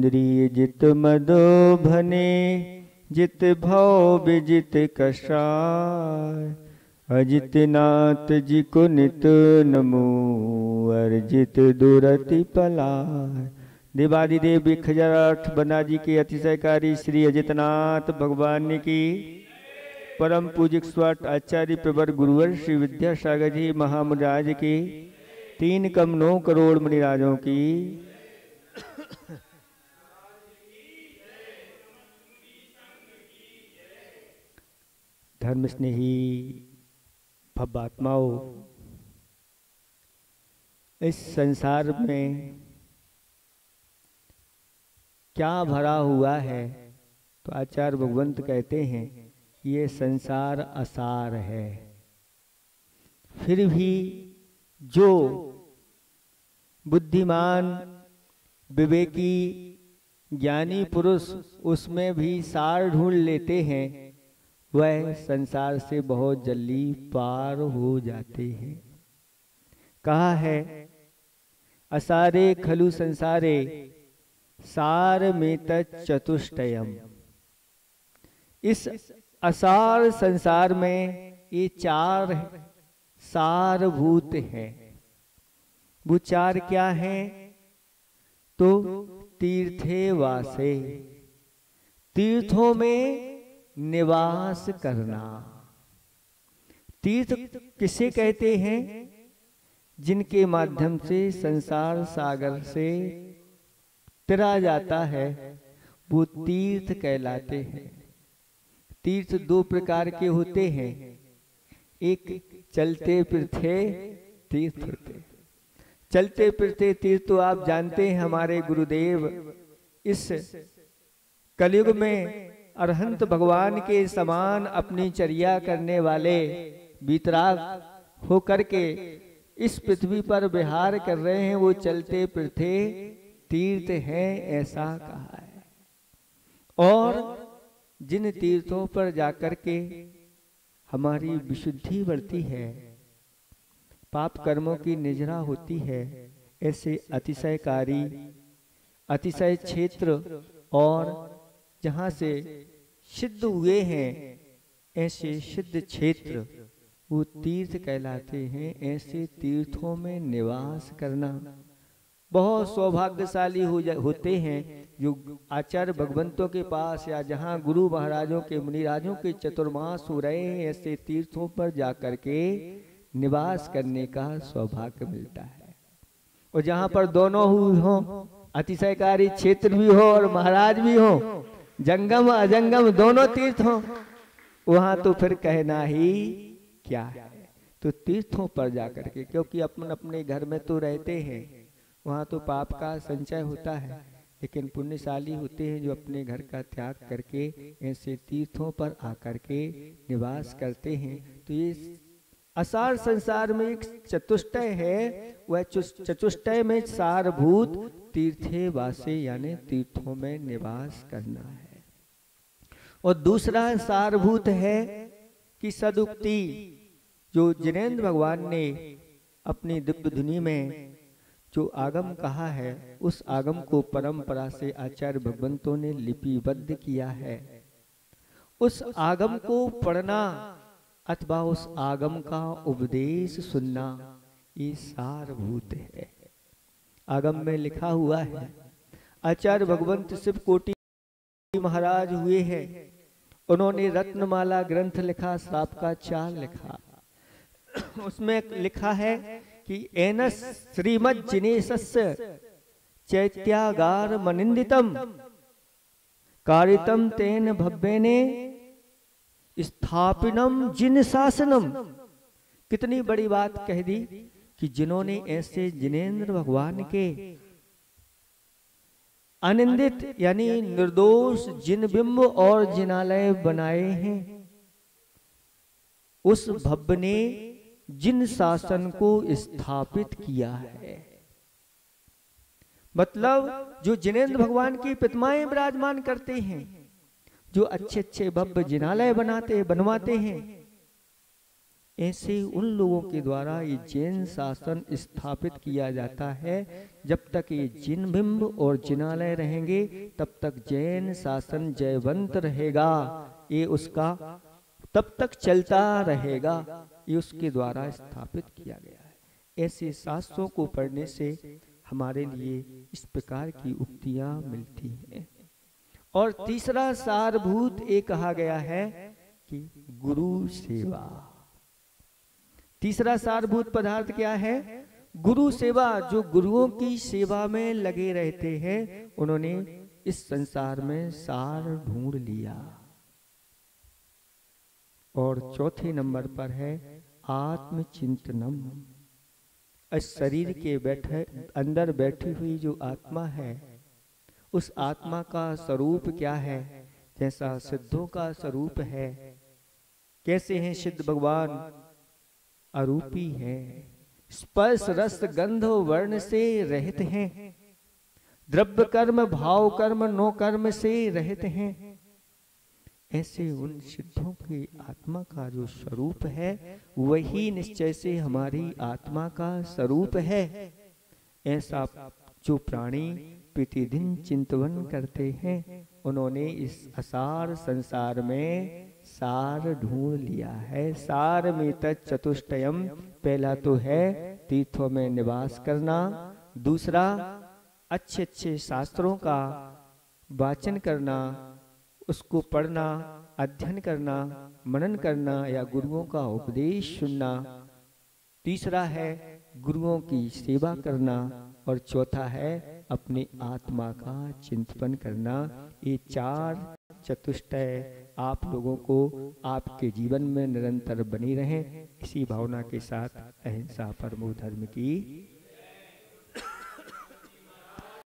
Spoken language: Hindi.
इंद्रिय जित मदो भने, जित भव विजित कषाय। अजित नाथ जी को नित नमो, अर्जित दुरति पलाय। देवादिदेव 1008 बना जी के अतिशयकारी श्री अजितनाथ भगवान की परम पूजिक स्वाट आचार्य प्रवर गुरुवर श्री विद्यासागर जी महामुराज की 3 कम 9 करोड़ मुनिराजों की धर्म स्नेही भव्यात्माओं, इस संसार में क्या भरा हुआ है? तो आचार्य भगवंत कहते हैं ये संसार असार है। फिर भी जो बुद्धिमान विवेकी ज्ञानी पुरुष उसमें भी सार ढूंढ लेते हैं, वह संसार से बहुत जल्दी पार हो जाते हैं। कहा है असारे खलु संसारे, सार में चतुष्टयम। इस असार संसार में ये 4 सारभूत हैं। वो 4 क्या हैं? तो तीर्थे वासे, तीर्थों में निवास करना। तीर्थ किसे कहते हैं? जिनके माध्यम से संसार सागर से तिरा जाता है, वो तीर्थ कहलाते हैं। तीर्थ 2 प्रकार के होते हैं, एक चलते फिरते तीर्थ होते। चलते फिरते तीर्थ तो आप जानते हैं, हमारे गुरुदेव इस कलयुग में अरहंत भगवान के समान अपनी चर्या करने वाले वीतराग होकर के इस पृथ्वी पर विहार कर रहे हैं, वो चलते फिरते तीर्थ हैं, ऐसा कहा है। और जिन तीर्थों पर जाकर के हमारी विशुद्धि बढ़ती है, पाप कर्मों की निजरा होती है, ऐसे अतिशयकारी अतिशय क्षेत्र और जहाँ से सिद्ध हुए हैं ऐसे सिद्ध क्षेत्र वो तीर्थ कहलाते हैं। ऐसे तीर्थों में निवास करना बहुत सौभाग्यशाली होते हैं जो आचार्य भगवंतों के पास या जहाँ गुरु महाराजों के मुनिराजों के चतुर्मास हो रहे हैं, ऐसे तीर्थों पर जाकर के निवास करने का सौभाग्य मिलता है। और जहाँ पर दोनों हो, अतिशयकारी क्षेत्र भी हो और महाराज भी हो, जंगम अजंगम दोनों तीर्थ हो, वहां तो फिर कहना ही क्या है। तो तीर्थों पर जाकर के, क्योंकि अपन अपने घर में तो रहते हैं, वहां तो पाप का संचय होता है, लेकिन पुण्यशाली होते हैं जो अपने घर का त्याग करके ऐसे तीर्थों पर आकर के निवास करते हैं। तो ये असार संसार में एक चतुष्टय है, वह चतुष्टय में सारभूत तीर्थे वासे यानी तीर्थों में निवास करना है। और दूसरा सारभूत है कि सदुक्ति, जो जिनेंद्र भगवान ने अपनी दिव्य धुनी में जो आगम कहा है, उस आगम को परंपरा से आचार्य भगवंतों ने लिपिबद्ध किया है। उस आगम को पढ़ना अथवा उस आगम का उपदेश सुनना, ये सारभूत है। आगम में लिखा हुआ है, आचार्य भगवंत शिव कोटि महाराज हुए हैं, उन्होंने रत्नमाला ग्रंथ लिखा, श्राप का चाल लिखा। उसमें लिखा है कि एनस श्रीमद जिनेशस्य चैत्यागार मनिंदितम कारितम तेन भव्यने स्थापिनम जिन शासनम। कितनी बड़ी बात कह दी कि जिन्होंने ऐसे जिनेंद्र भगवान के अनिंदित यानी निर्दोष जिन बिंब और जिनालय बनाए हैं, उस भव्य ने जिन शासन को स्थापित किया है। मतलब जो जिनेंद्र भगवान की प्रतिमाएं विराजमान करते हैं, जो अच्छे अच्छे भव्य जिनालय बनवाते हैं, ऐसे उन लोगों के द्वारा ये जैन शासन स्थापित किया जाता है। जब तक ये जिन बिंब और जिनालय रहेंगे तब तक जैन शासन जयवंत रहेगा। ये उसका तब तक चलता रहेगा। ये उसके द्वारा स्थापित किया गया है। ऐसे शास्त्रों को पढ़ने से हमारे लिए इस प्रकार की उक्तियां मिलती हैं। और तीसरा सारभूत ये कहा गया है कि गुरु सेवा। तीसरा सारभूत पदार्थ क्या है? गुरु सेवा। जो गुरुओं की सेवा में लगे रहते हैं उन्होंने इस संसार में सार ढूंढ लिया। और चौथे नंबर पर है आत्मचिंतनम। इस शरीर के अंदर बैठी हुई जो आत्मा है, उस आत्मा का स्वरूप क्या है? जैसा सिद्धों का स्वरूप है। कैसे हैं सिद्ध भगवान? अरूपी है, स्पर्श रस गंध वर्ण से रहित हैं, द्रव्य कर्म भाव कर्म नो कर्म से रहित हैं। ऐसे उन सिद्धों की आत्मा का जो स्वरूप है वही निश्चय से हमारी आत्मा का स्वरूप है। ऐसा जो प्राणी प्रतिदिन चिंतन करते हैं उन्होंने इस असार संसार में सार ढूंढ लिया है। सार में चतुष्टयम। पहला तो है तीर्थों में निवास करना, दूसरा अच्छे अच्छे शास्त्रों का वाचन करना, उसको पढ़ना, अध्ययन करना, मनन करना या गुरुओं का उपदेश सुनना, तीसरा है गुरुओं की सेवा करना, और चौथा है अपनी आत्मा का चिंतन करना। ये चार चतुष्टय आप लोगों को आपके जीवन में निरंतर बनी रहें। इसी भावना के साथ अहिंसा परमो धर्म की